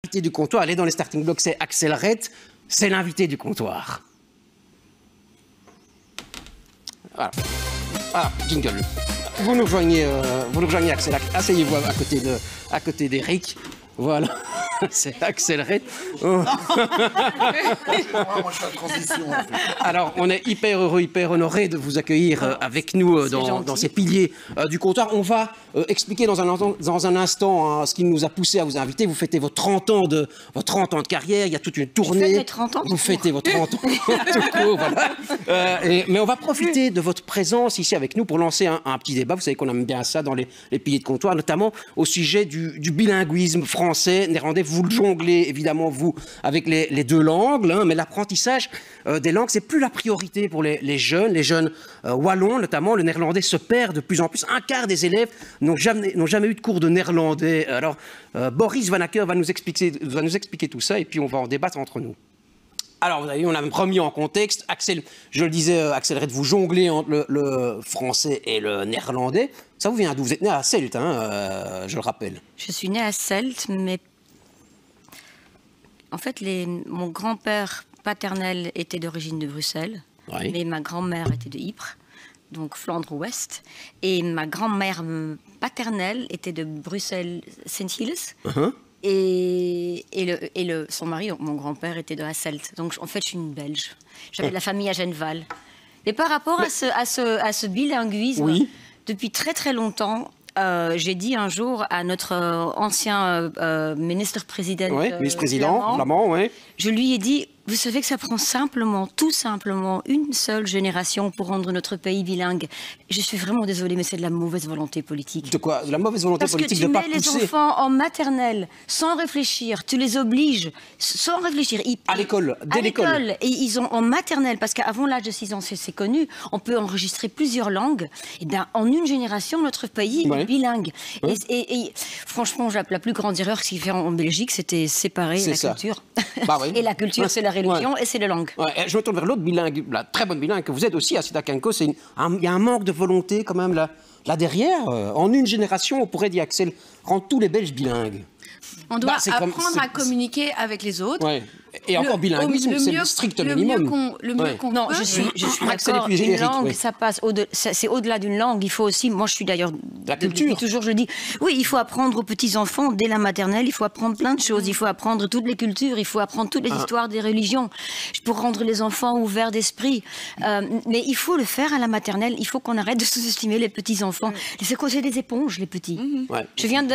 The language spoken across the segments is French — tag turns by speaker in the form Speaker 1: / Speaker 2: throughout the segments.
Speaker 1: L'invité du comptoir, elle est dans les starting blocks, c'est Axel Red, c'est l'invité du comptoir. Voilà. Ah, jingle. Vous nous rejoignez Axel, asseyez-vous à côté d'Eric. Voilà, c'est Axel Red. Oh.
Speaker 2: Moi, je fais la transition. En fait.
Speaker 1: Alors, on est hyper heureux, hyper honoré de vous accueillir avec nous dans ces piliers du comptoir. On va expliquer dans un instant ce qui nous a poussé à vous inviter. Vous fêtez vos 30 ans de carrière, il y a toute une tournée. Vous fêtez vos 30 ans tout court, voilà. Mais on va profiter de votre présence ici avec nous pour lancer un petit débat. Vous savez qu'on aime bien ça dans les piliers de comptoir, notamment au sujet du bilinguisme français, néerlandais. Vous le jonglez évidemment, vous, avec les deux langues, hein, mais l'apprentissage des langues, c'est plus la priorité pour les jeunes wallons, notamment. Le néerlandais se perd de plus en plus. Un quart des élèves n'ont jamais eu de cours de néerlandais. Alors, Boris Van Acker va nous expliquer tout ça et puis on va en débattre entre nous. Alors, vous avez vu, on a même remis en contexte. Axel, je le disais, Axel Red, vous jonglez entre le français et le néerlandais. Ça vous vient d'où? Vous êtes né à Celt, hein, je le rappelle.
Speaker 3: Je suis née à Celt, mais en fait, mon grand-père paternel était d'origine de Bruxelles, oui. Mais ma grand-mère était de Ypres, donc Flandre-Ouest, et ma grand-mère paternelle était de Bruxelles-Sint-Gilles. Et son mari, mon grand-père, était de Hasselt. Donc, en fait, je suis une Belge. J'avais de la famille à Genval. Et par rapport à ce bilinguisme, oui. Depuis très très longtemps, j'ai dit un jour à notre ancien ministre-président,
Speaker 1: flamand, oui.
Speaker 3: Je lui ai dit, vous savez que ça prend tout simplement, une seule génération pour rendre notre pays bilingue. Je suis vraiment désolée, mais c'est de la mauvaise volonté politique.
Speaker 1: De quoi? De la mauvaise volonté politique de ne pas pousser?
Speaker 3: Parce que tu mets les enfants en maternelle, sans réfléchir, tu les obliges, sans réfléchir.
Speaker 1: À l'école, dès l'école.
Speaker 3: Et ils ont en maternelle, parce qu'avant l'âge de 6 ans, c'est connu, on peut enregistrer plusieurs langues. Et bien, en une génération, notre pays est bilingue. Ouais. Et franchement, la plus grande erreur qu'il fait en Belgique, c'était séparer la culture.
Speaker 1: Bah oui.
Speaker 3: Et la culture, c'est la religion et c'est la langue.
Speaker 1: Ouais, je me tourne vers l'autre bilingue, la très bonne bilingue que vous êtes aussi, Assida Kenko. Il y a un manque de volonté quand même là derrière. En une génération, on pourrait, dire Axel, rendre tous les Belges bilingues.
Speaker 4: On doit apprendre à communiquer avec les autres.
Speaker 1: Ouais. Et encore bilinguisme, c'est le strict minimum.
Speaker 3: Non, je suis d'accord. Une langue, ça passe c'est au-delà d'une langue. Il faut aussi, moi je suis d'ailleurs, depuis toujours je le dis, oui, il faut apprendre aux petits-enfants, dès la maternelle, il faut apprendre plein de choses. Il faut apprendre toutes les cultures, il faut apprendre toutes les histoires des religions pour rendre les enfants ouverts d'esprit. Mais il faut le faire à la maternelle. Il faut qu'on arrête de sous-estimer les petits-enfants. C'est des éponges, les petits. Je viens de...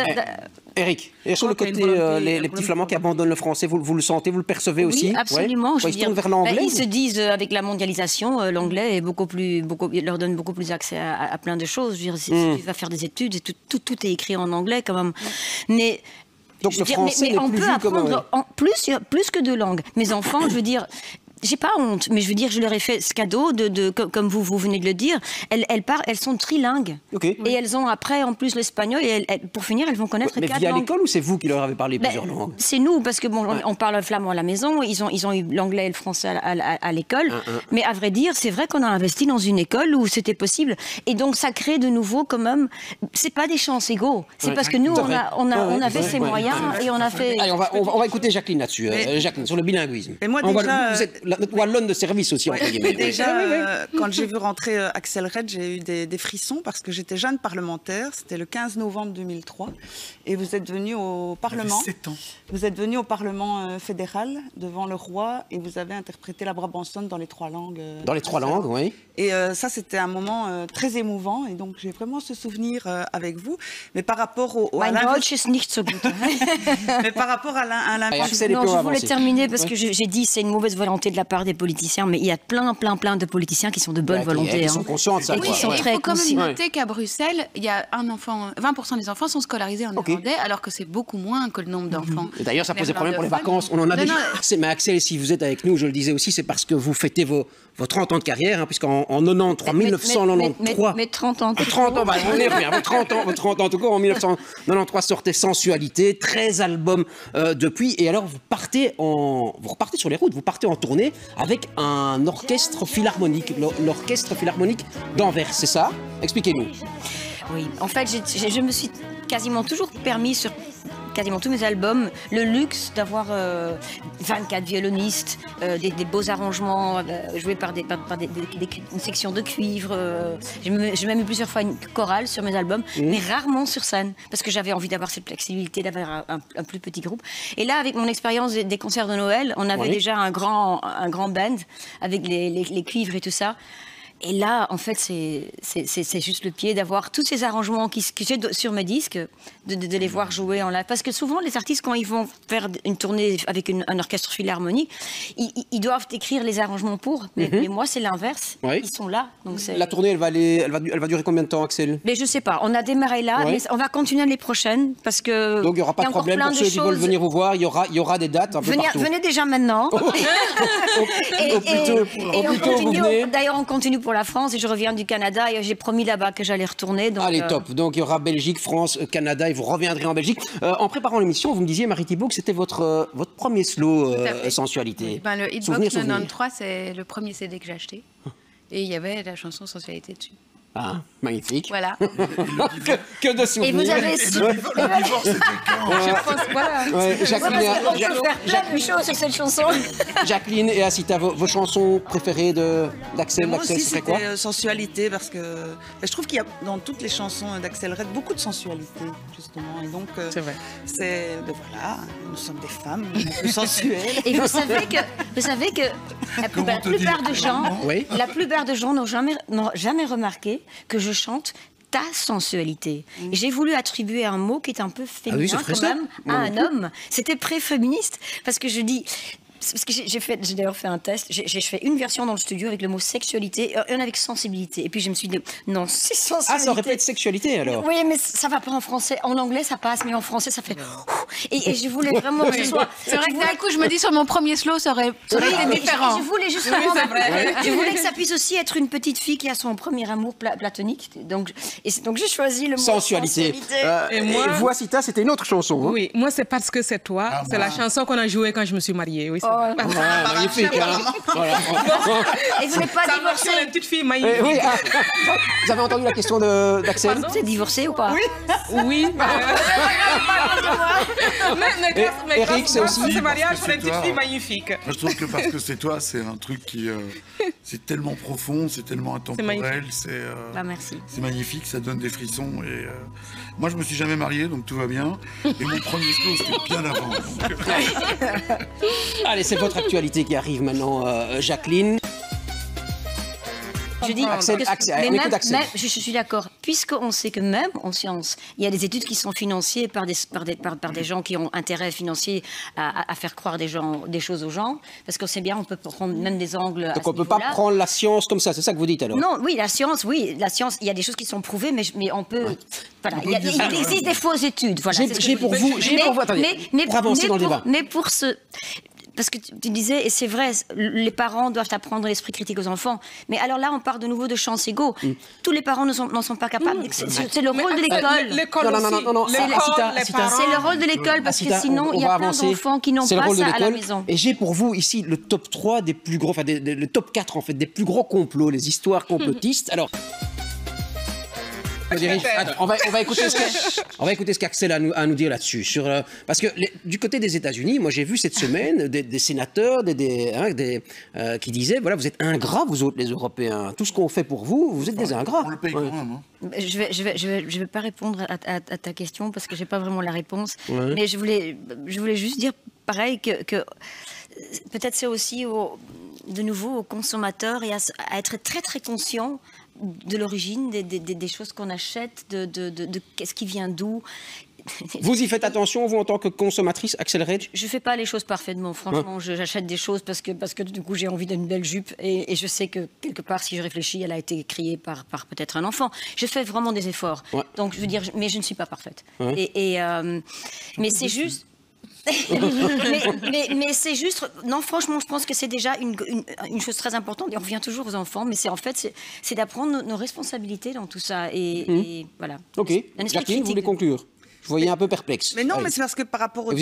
Speaker 1: Eric, et sur le côté, les petits flamands qui abandonnent le français, vous le sentez, vous le percevez aussi?
Speaker 3: Oui, absolument.
Speaker 1: Ils se tournent vers l'anglais.
Speaker 3: Ils se disent, avec la mondialisation, l'anglais il leur donne beaucoup plus accès à plein de choses. Je veux dire, tu vas faire des études, et tout est écrit en anglais quand même. Mais...
Speaker 1: Donc le français n'est plus vu comme...
Speaker 3: on peut apprendre plus que 2 langues. Mes enfants, je veux dire... J'ai pas honte, mais je veux dire, je leur ai fait ce cadeau, comme vous venez de le dire. Elles sont trilingues. Okay. Et elles ont après, en plus, l'espagnol. Et pour finir, elles vont connaître 4 langues.
Speaker 1: Mais via l'école ou c'est vous qui leur avez parlé plusieurs langues?
Speaker 3: C'est nous, parce que on parle flamand à la maison. Ils ont eu l'anglais et le français à l'école. Mais à vrai dire, c'est vrai qu'on a investi dans une école où c'était possible. Et donc, ça crée de nouveau, quand même... C'est pas des chances égaux. C'est parce que nous, on avait ces moyens et on a fait...
Speaker 1: Allez, on va écouter Jacqueline là-dessus. Jacqueline, sur le bilinguisme.
Speaker 5: Et moi, déjà...
Speaker 1: Notre wallonne de service aussi, entre guillemets.
Speaker 5: Déjà, quand j'ai vu rentrer Axel Red, j'ai eu des frissons parce que j'étais jeune parlementaire. C'était le 15 novembre 2003. Et vous êtes venu au Parlement.
Speaker 2: 7 ans.
Speaker 5: Vous êtes venu au Parlement fédéral devant le roi et vous avez interprété la Brabançonne dans les 3 langues.
Speaker 1: Dans les 3 langues, oui.
Speaker 5: Et ça, c'était un moment très émouvant. Et donc, j'ai vraiment ce souvenir avec vous. Mais par rapport au...
Speaker 3: Mein Deutsch ist nicht so gut.
Speaker 5: Mais par rapport à
Speaker 3: je voulais terminer parce que j'ai dit c'est une mauvaise volonté de la part des politiciens, mais il y a plein de politiciens qui sont de bonne volonté.
Speaker 1: Qui sont conscients de ça.
Speaker 4: Et qui sont très conscients. Il faut quand même noter qu'à Bruxelles, il y a 20% des enfants sont scolarisés en néerlandais, alors que c'est beaucoup moins que le nombre d'enfants.
Speaker 1: Et d'ailleurs, ça pose des problèmes pour les vacances. On en a déjà. Mais Axel, si vous êtes avec nous, je le disais aussi, c'est parce que vous fêtez vos 30 ans de carrière, hein, puisqu'en 1993...
Speaker 3: Mais 30 ans.
Speaker 1: 30 ans, on y revient. 30 ans tout court, en 1993 sortait Sensualité, 13 albums depuis. Et alors, vous repartez sur les routes, vous partez en tournée avec un orchestre philharmonique, l'orchestre philharmonique d'Anvers, c'est ça? Expliquez-nous.
Speaker 3: Oui, en fait, je me suis quasiment toujours permis sur quasiment tous mes albums le luxe d'avoir 24 violonistes, des beaux arrangements joués par une section de cuivre. J'ai même eu plusieurs fois une chorale sur mes albums, mais rarement sur scène, parce que j'avais envie d'avoir cette flexibilité, d'avoir un plus petit groupe. Et là, avec mon expérience des concerts de Noël, on avait déjà un grand band avec les cuivres et tout ça. Et là, en fait, c'est juste le pied d'avoir tous ces arrangements que j'ai sur mes disques, de les voir jouer en live. Parce que souvent, les artistes, quand ils vont faire une tournée avec un orchestre philharmonique, ils doivent écrire les arrangements pour. Mais moi, c'est l'inverse. Ils sont là. Donc
Speaker 1: la tournée, elle va durer combien de temps, Axel?
Speaker 3: Mais je sais pas. On a démarré là, mais on va continuer l'année prochaine parce que.
Speaker 1: Donc il n'y aura pas de problème pour ceux qui veulent venir vous voir. Il y aura des dates un peu partout.
Speaker 3: Venez déjà maintenant.
Speaker 1: Au plutôt, vous venez.
Speaker 3: D'ailleurs, on continue pour la France et je reviens du Canada et j'ai promis là-bas que j'allais retourner. Donc,
Speaker 1: allez, top. Donc il y aura Belgique, France, Canada et vous reviendrez en Belgique. En préparant l'émission, vous me disiez, Marie Thibault, que c'était votre premier slow Sensualité.
Speaker 4: Oui. Le Hitbox 93, c'est le premier CD que j'ai acheté. Et il y avait la chanson Sensualité dessus.
Speaker 1: Ah, magnifique.
Speaker 4: Voilà.
Speaker 1: que de souvenirs.
Speaker 3: Et vous avez su...
Speaker 2: Le divorce, c'était quand
Speaker 1: Jacqueline,
Speaker 3: on peut faire plein de choses sur cette chanson.
Speaker 1: Jacqueline et Asita, vos chansons préférées d'Axel?
Speaker 5: Moi aussi,
Speaker 1: c'est quoi?
Speaker 5: c'était Sensualité, parce que je trouve qu'il y a dans toutes les chansons d'Axel Red beaucoup de sensualité, justement. Et donc,
Speaker 6: c'est vrai.
Speaker 5: Voilà, nous sommes des femmes, un peu sensuelles.
Speaker 3: Et vous savez que la plupart de gens n'ont jamais remarqué que je chante ta sensualité. Et j'ai voulu attribuer un mot qui est un peu féminin quand même à un homme. C'était pré-féministe parce que je dis... Parce que j'ai d'ailleurs fait un test, j'ai fait une version dans le studio avec le mot sexualité et une avec sensibilité. Et puis je me suis dit, non, c'est sensibilité.
Speaker 1: Ah, ça aurait pu être sexualité alors?
Speaker 3: Oui, mais ça va pas en français. En anglais, ça passe, mais en français, ça fait... Et je voulais vraiment que ce soit...
Speaker 4: C'est vrai que d'un coup, je me dis, sur mon premier slow, ça aurait été différent.
Speaker 3: Je voulais justement... Je voulais que ça puisse aussi être une petite fille qui a son premier amour platonique. Donc j'ai choisi le mot
Speaker 1: sensualité. Et moi, vous, Asita, c'était une autre chanson. Hein?
Speaker 6: Oui, moi, c'est Parce que c'est toi. C'est la chanson qu'on a jouée quand je me suis mariée. Oui,
Speaker 1: magnifique, hein. Voilà.
Speaker 3: Et vous n'êtes pas divorcé?
Speaker 6: Une petite fille magnifique.
Speaker 1: Oui, vous avez entendu la question d'Axel?
Speaker 3: Vous êtes divorcé ou pas?
Speaker 6: Oui. Mais
Speaker 1: Eric, c'est aussi...
Speaker 6: ce mariage, c'est une petite fille magnifique.
Speaker 2: Moi, je trouve que Parce que c'est toi, c'est un truc qui... c'est tellement profond, c'est tellement intemporel.
Speaker 3: Merci.
Speaker 2: C'est magnifique, ça donne des frissons. Et moi, je me suis jamais marié, donc tout va bien. Et mon premier slow, c'était bien avant.
Speaker 1: Allez, c'est votre actualité qui arrive maintenant, Jacqueline.
Speaker 3: Je dis,
Speaker 1: Axel,
Speaker 3: je suis d'accord, puisqu'on sait que même en sciences, il y a des études qui sont financées par des gens qui ont intérêt financier à faire croire des choses aux gens, parce qu'on sait bien, on peut prendre même des angles.
Speaker 1: Donc on ne peut pas prendre la science comme ça, c'est ça que vous dites alors?
Speaker 3: Non, oui, la science, il y a des choses qui sont prouvées, mais on peut. Ouais. Voilà, il existe des fausses études. Voilà,
Speaker 1: j'ai pour vous, attendez, pour avancer dans le débat.
Speaker 3: Mais pour ce. Parce que tu disais, et c'est vrai, les parents doivent apprendre l'esprit critique aux enfants. Mais alors là, on part de nouveau de chances égaux. Tous les parents n'en sont pas capables. C'est le rôle de l'école.
Speaker 1: Non.
Speaker 3: C'est le rôle de l'école, parce que sinon, il y a plein d'enfants qui n'ont pas ça à la maison.
Speaker 1: Et j'ai pour vous ici le top 3 des plus gros, enfin le top 4 en fait, des plus gros complots, les histoires complotistes. Alors... on va écouter ce qu'Axel a à nous dire là-dessus. Parce que du côté des États-Unis, moi j'ai vu cette semaine des sénateurs qui disaient, voilà, vous êtes ingrats, vous autres les Européens. Tout ce qu'on fait pour vous, vous êtes des ingrats.
Speaker 2: On le paye quand même. Hein.
Speaker 3: Je vais pas répondre à ta question parce que j'ai pas vraiment la réponse. Ouais. Mais je voulais juste dire pareil que peut-être c'est aussi de nouveau aux consommateurs et à être très très conscient de l'origine des choses qu'on achète, de qu'est-ce qui vient d'où.
Speaker 1: Vous y faites attention, vous, en tant que consommatrice, Axel Red?
Speaker 3: Je fais pas les choses parfaitement. Franchement, j'achète des choses parce que du coup, j'ai envie d'une belle jupe et je sais que, quelque part, si je réfléchis, elle a été créée par peut-être un enfant. Je fais vraiment des efforts. Ouais. Donc, je veux dire, mais je ne suis pas parfaite. Ouais. Mais c'est juste... mais c'est juste, non, franchement, je pense que c'est déjà une chose très importante et on revient toujours aux enfants, mais c'est d'apprendre nos responsabilités dans tout ça et voilà.
Speaker 1: Ok, Jacqueline, vous voulez conclure? Je voyais un peu perplexe.
Speaker 5: Mais non, mais c'est parce que par rapport au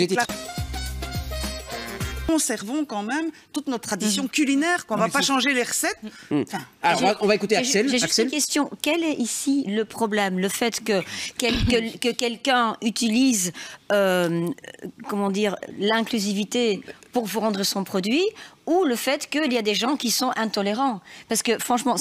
Speaker 5: conservons quand même toute notre tradition culinaire, qu'on ne va pas changer les recettes. Enfin,
Speaker 1: alors, on va écouter Axel.
Speaker 3: J'ai juste une question. Quel est ici le problème? Le fait que quelqu'un utilise, comment dire, l'inclusivité pour vous rendre son produit, ou le fait qu'il y a des gens qui sont intolérants? Parce que franchement,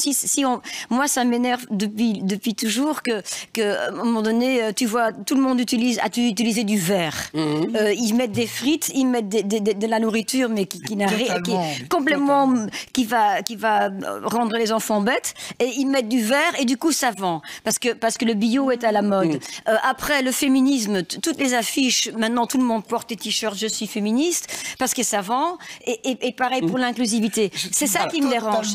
Speaker 3: moi ça m'énerve depuis toujours que à un moment donné, tu vois, tout le monde a utilisé du verre. Ils mettent des frites, ils mettent de la nourriture, mais qui n'a rien, qui va rendre les enfants bêtes, et ils mettent du verre et du coup ça vend parce que le bio est à la mode. Après le féminisme, toutes les affiches, maintenant tout le monde porte des t-shirts "je suis féministe" parce que ça vend, et pareil pour l'inclusivité. C'est ça qui me dérange.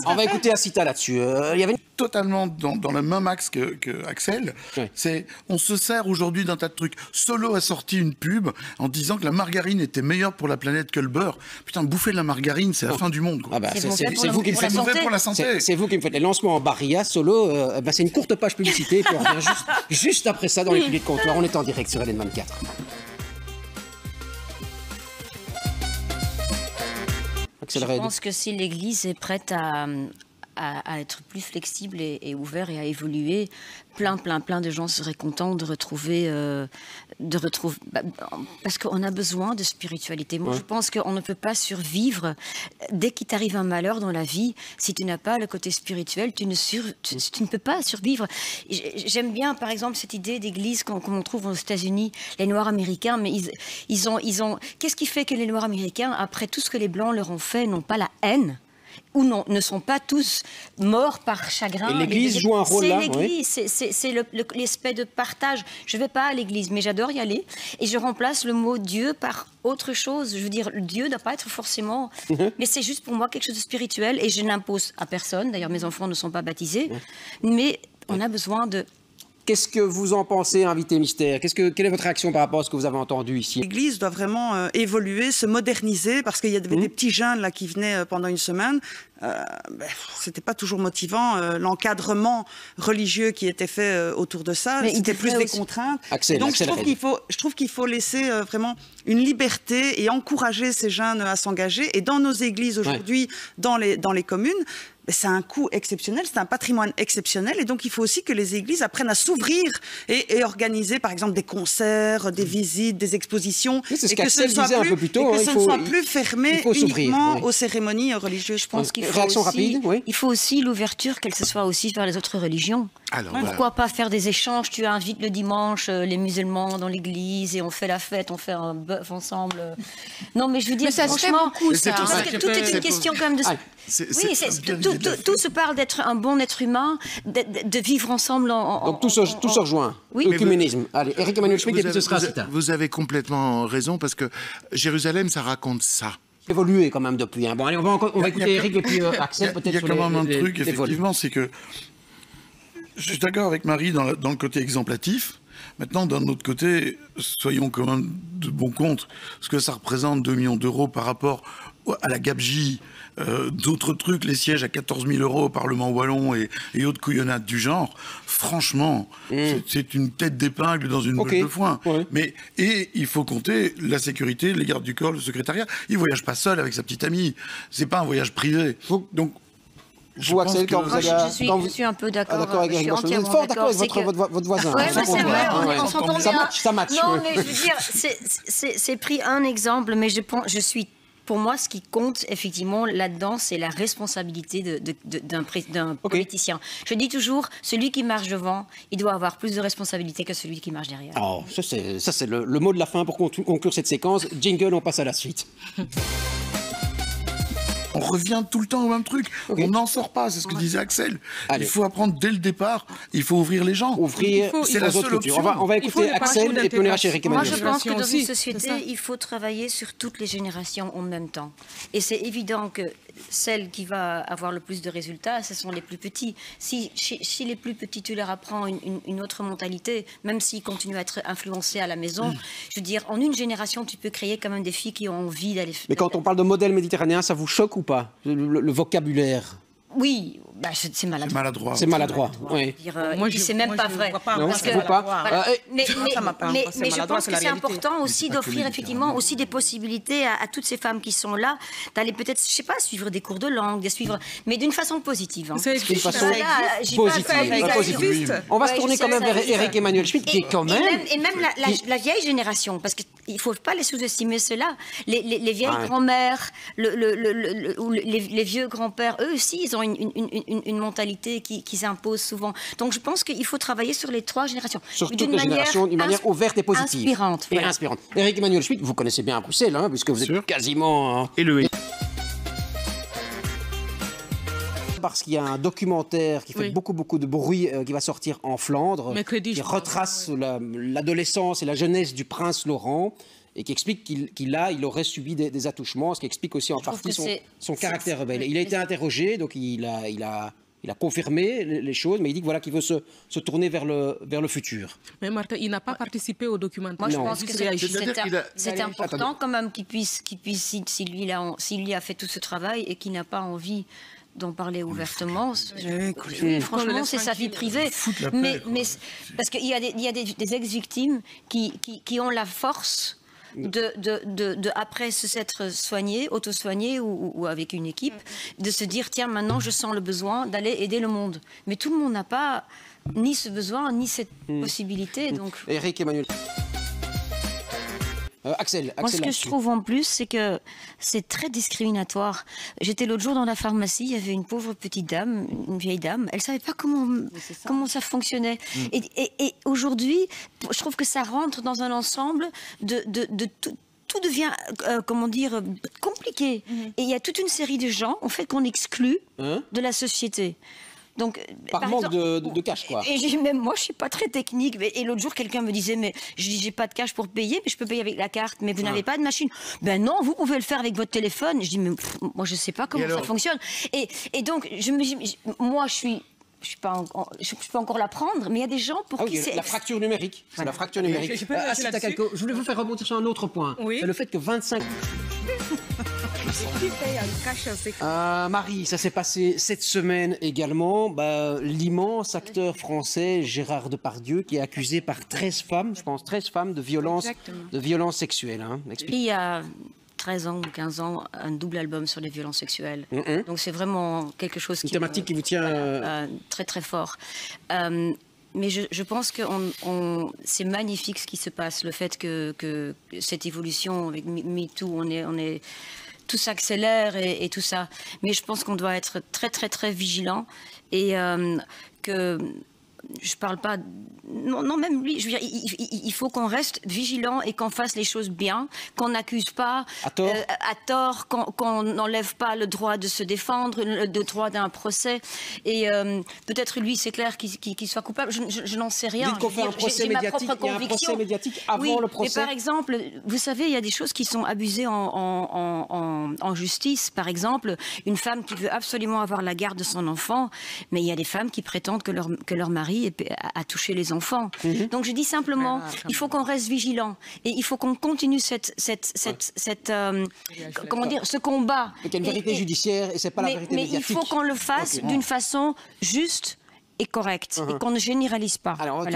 Speaker 1: On va écouter Asita là-dessus. Il y avait
Speaker 2: totalement dans le même axe que Axel. C'est, on se sert aujourd'hui d'un tas de trucs. Solo a sorti une pub en disant que la margarine était meilleure pour la planète que le beurre. Putain, bouffer de la margarine, c'est la fin du monde, quoi.
Speaker 1: C'est vous qui le faites.
Speaker 2: C'est mauvais pour la santé.
Speaker 1: C'est vous qui me faites les lancements en Barilla. Solo, c'est une courte page publicité. Puis on revient juste après ça dans les piliers de comptoir. On est en direct sur LN 24.
Speaker 3: Je pense que si l'Église est prête à être plus flexible et ouvert et à évoluer, plein de gens seraient contents de retrouver, parce qu'on a besoin de spiritualité. Moi, je pense qu'on ne peut pas survivre. Dès qu'il t'arrive un malheur dans la vie, si tu n'as pas le côté spirituel, tu ne peux pas survivre. J'aime bien, par exemple, cette idée d'église qu'on trouve aux États-Unis, les Noirs américains, mais ils ont... Qu'est-ce qui fait que les Noirs américains, après tout ce que les Blancs leur ont fait, n'ont pas la haine ? Ou non, ne sont pas tous morts par chagrin.
Speaker 1: Et l'Église joue un rôle là.
Speaker 3: C'est l'Église, c'est l'aspect de partage. Je ne vais pas à l'Église, mais j'adore y aller. Et je remplace le mot Dieu par autre chose. Je veux dire, Dieu ne doit pas être forcément... Mais c'est juste pour moi quelque chose de spirituel, et je n'impose à personne. D'ailleurs, mes enfants ne sont pas baptisés. Mais on a besoin de...
Speaker 1: Qu'est-ce que vous en pensez, invité mystère? Quelle est votre réaction par rapport à ce que vous avez entendu ici?
Speaker 5: L'Église doit vraiment évoluer, se moderniser, parce qu'il y avait des petits jeunes là qui venaient pendant une semaine. C'était pas toujours motivant. L'encadrement religieux qui était fait autour de ça, c'était plus des contraintes. Donc je trouve qu'il faut laisser vraiment une liberté et encourager ces jeunes à s'engager. Et dans nos églises aujourd'hui, dans les communes, c'est un coût exceptionnel, c'est un patrimoine exceptionnel, et donc il faut aussi que les églises apprennent à s'ouvrir et organiser par exemple des concerts, des visites, des expositions,
Speaker 1: et que ce ne
Speaker 5: soit plus fermé uniquement aux cérémonies religieuses.
Speaker 3: Je pense qu'il
Speaker 1: il
Speaker 3: faut aussi l'ouverture, qu'elle se soit aussi vers les autres religions. Alors, pourquoi pas faire des échanges? Tu invites le dimanche les musulmans dans l'église et on fait la fête, on fait un bœuf ensemble. Non, mais je veux dire,
Speaker 4: ça
Speaker 3: franchement,
Speaker 4: beaucoup, ça.
Speaker 3: Parce que tout est une question quand même de... Tout se parle d'être un bon être humain, de vivre ensemble
Speaker 1: Donc tout se rejoint.
Speaker 3: Oui.
Speaker 1: L'œcuménisme. Allez, Eric Emmanuel Schmitt, et puis ce sera Asita.
Speaker 7: Vous avez complètement raison, parce que Jérusalem, ça raconte ça.
Speaker 1: Évolué quand même depuis. Bon, allez, on va écouter Eric et puis Axel, peut-être.
Speaker 2: Il y a quand même un truc, effectivement, c'est que je suis d'accord avec Marie dans le côté exemplatif. Maintenant, d'un autre côté, soyons quand même de bon compte. Ce que ça représente 2 millions d'euros par rapport à la gabegie, d'autres trucs, les sièges à 14 000 € au Parlement wallon et autres couillonnades du genre, franchement, c'est une tête d'épingle dans une boule de foin. Et il faut compter la sécurité, les gardes du corps, le secrétariat. Il ne voyage pas seul avec sa petite amie. C'est pas un voyage privé. Donc,
Speaker 1: vous, Axel, quand vous allez...
Speaker 3: Je suis un peu d'accord.
Speaker 1: Avec Eric Boschman. Vous êtes fort d'accord avec votre voisin.
Speaker 3: Oui, c'est vrai, on s'entend bien.
Speaker 1: Ça match.
Speaker 3: Non, mais je veux dire, c'est pris un exemple, mais pour moi, ce qui compte, effectivement, là-dedans, c'est la responsabilité d'un politicien. Je dis toujours, celui qui marche devant, il doit avoir plus de responsabilité que celui qui marche derrière.
Speaker 1: Alors, ça, c'est le mot de la fin pour conclure cette séquence. Jingle, on passe à la suite.
Speaker 2: On revient tout le temps au même truc. On n'en sort pas, c'est ce que disait Axel. Il faut apprendre dès le départ, il faut ouvrir les gens.
Speaker 1: C'est la seule option. On va écouter Axel et puis on ira chez Eric Emmanuel.
Speaker 3: Moi, je pense que dans une société, il faut travailler sur toutes les générations en même temps. Et c'est évident que celle qui va avoir le plus de résultats, ce sont les plus petits. Si les plus petits, tu leur apprends une autre mentalité, même s'ils continuent à être influencés à la maison, je veux dire, en une génération, tu peux créer quand même des filles qui ont envie d'aller...
Speaker 1: Mais quand on parle de modèle méditerranéen, ça vous choque ou pas, le vocabulaire?
Speaker 3: Oui, c'est maladroit.
Speaker 1: C'est maladroit, oui.
Speaker 3: C'est même pas vrai. Mais je pense que c'est important aussi d'offrir effectivement aussi des possibilités à toutes ces femmes qui sont là, d'aller peut-être, je sais pas, suivre des cours de langue, de suivre, mais d'une façon positive.
Speaker 1: C'est une façon positive. On va se tourner quand même vers Éric Emmanuel Schmitt, qui est quand même...
Speaker 3: Et même la vieille génération, parce qu'il ne faut pas les sous-estimer ceux-là. Les vieilles grand-mères, les vieux grands-pères, eux aussi, ils ont une mentalité qui s'impose souvent. Donc je pense qu'il faut travailler sur les 3 générations.
Speaker 1: Sur toutes les générations, d'une manière ouverte et positive.
Speaker 3: Inspirante.
Speaker 1: Et inspirante. Éric Emmanuel Schmitt, vous connaissez bien Bruxelles, hein, puisque vous êtes quasiment... Parce qu'il y a un documentaire qui fait beaucoup de bruit qui va sortir en Flandre, qui retrace l'adolescence et la jeunesse du prince Laurent et qui explique qu'il aurait subi des attouchements, ce qui explique aussi en partie son caractère rebelle. Il a été interrogé, donc il a confirmé les choses, mais il dit que qu'il veut se tourner vers le futur.
Speaker 6: Mais Martin, il n'a pas participé au documentaire.
Speaker 3: Moi, je pense que c'est important quand même qu'il puisse s'il lui a fait tout ce travail et qu'il n'a pas envie d'en parler ouvertement. Franchement, c'est sa vie privée. Mais parce qu'il y a des ex-victimes qui ont la force de après s'être soigné, auto-soigné ou avec une équipe, de se dire tiens, maintenant je sens le besoin d'aller aider le monde. Mais tout le monde n'a pas ni ce besoin ni cette possibilité. Donc.
Speaker 1: Éric Emmanuel. Axel.
Speaker 3: Moi, ce que je trouve en plus, c'est que c'est très discriminatoire. J'étais l'autre jour dans la pharmacie, il y avait une pauvre petite dame, une vieille dame, elle ne savait pas comment ça fonctionnait. Et aujourd'hui, je trouve que ça rentre dans un ensemble de tout devient, compliqué. Et il y a toute une série de gens, en fait, qu'on exclut de la société. Donc,
Speaker 1: par manque exemple, de cash, quoi.
Speaker 3: Et même moi, je suis pas très technique. Et l'autre jour, quelqu'un me disait, mais j'ai pas de cash pour payer, mais je peux payer avec la carte. Mais vous n'avez pas de machine. Ben non, vous pouvez le faire avec votre téléphone. Je dis, mais moi, je sais pas comment ça fonctionne. Et donc, moi, je peux encore l'apprendre, mais il y a des gens pour qui c'est...
Speaker 1: La fracture numérique. C'est la fracture numérique. Je voulais vous faire rebondir sur un autre point. C'est le fait que 25... Marie, ça s'est passé cette semaine également. L'immense acteur français Gérard Depardieu qui est accusé par 13 femmes, je pense 13 femmes de violences sexuelles. Hein.
Speaker 3: Il y a 13 ans ou 15 ans, un double album sur les violences sexuelles. Donc c'est vraiment quelque chose
Speaker 1: une thématique qui vous tient
Speaker 3: très très fort. Mais je pense que c'est magnifique ce qui se passe, le fait que cette évolution avec MeToo, on est tout s'accélère et tout ça. Mais je pense qu'on doit être très très très vigilant et que je parle pas... Non, même lui, je veux dire, il faut qu'on reste vigilant et qu'on fasse les choses bien, qu'on n'accuse pas à tort, qu'on n'enlève pas le droit de se défendre, le droit d'un procès. Et peut-être lui, c'est clair qu'il soit coupable, je n'en sais rien.
Speaker 1: Dites qu'on fait un procès médiatique, il y a un procès médiatique avant le procès.
Speaker 3: Mais par exemple, vous savez, il y a des choses qui sont abusées en justice. Par exemple, une femme qui veut absolument avoir la garde de son enfant, mais il y a des femmes qui prétendent que leur mari a touché les enfants. Donc je dis simplement, il faut qu'on reste vigilant et il faut qu'on continue comment dire, ce combat.
Speaker 1: Il y a une vérité judiciaire et c'est pas la vérité médiatique.
Speaker 3: Mais il faut qu'on le fasse d'une façon juste et correcte et qu'on ne généralise pas.
Speaker 1: Alors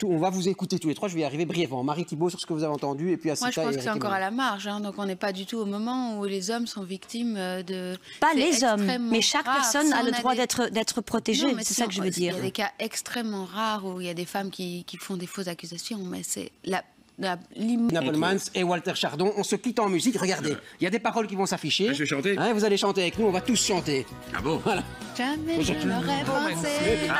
Speaker 1: on va vous écouter tous les trois, je vais y arriver brièvement. Marie Thibault sur ce que vous avez entendu et puis Asita.
Speaker 4: Moi je pense que c'est encore à la marge, donc on n'est pas du tout au moment où les hommes sont victimes de...
Speaker 3: Pas les hommes, mais chaque personne a le droit d'être protégée, c'est ça que je veux dire.
Speaker 4: Il y a des cas extrêmement rares où il y a des femmes qui font des fausses accusations, mais c'est
Speaker 1: Nappelmans et Walter Chardon, on se quitte en musique. Regardez, il y a des paroles qui vont s'afficher.
Speaker 7: Je vais chanter.
Speaker 1: Vous allez chanter avec nous, on va tous chanter.
Speaker 7: Ah bon?
Speaker 1: Voilà.
Speaker 4: Jamais je n'aurais pensé.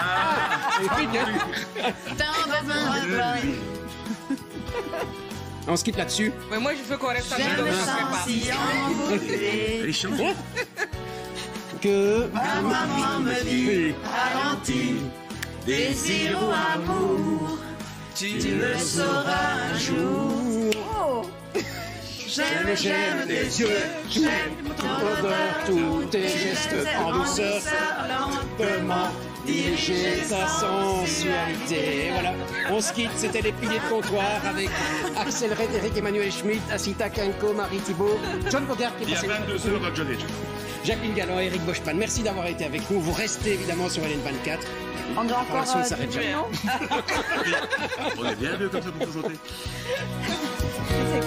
Speaker 1: On se quitte là-dessus.
Speaker 6: Mais moi, je veux qu'on reste avec nous.
Speaker 7: Allez, chantez.
Speaker 1: Que
Speaker 8: ma maman me dit, Valentine, désir ou amour, tu le sauras un jour. J'aime tes yeux, j'aime ton odeur, tous tes gestes en douceur, lentement diriger sa sensualité.
Speaker 1: Voilà, on se quitte, c'était les piliers de comptoir avec Axel Red, Éric Emmanuel Schmitt, Asita Kanko, Marie Thibault, John Bogart qui est passé.
Speaker 7: Il y a 22 heures dans John Legend.
Speaker 1: Jacqueline Galland, Eric Boschman, merci d'avoir été avec nous. Vous restez évidemment sur LN24.
Speaker 3: On doit encore...
Speaker 1: ne s'arrête jamais.
Speaker 7: On est bien deux comme ça pour tout sauter.
Speaker 3: C'est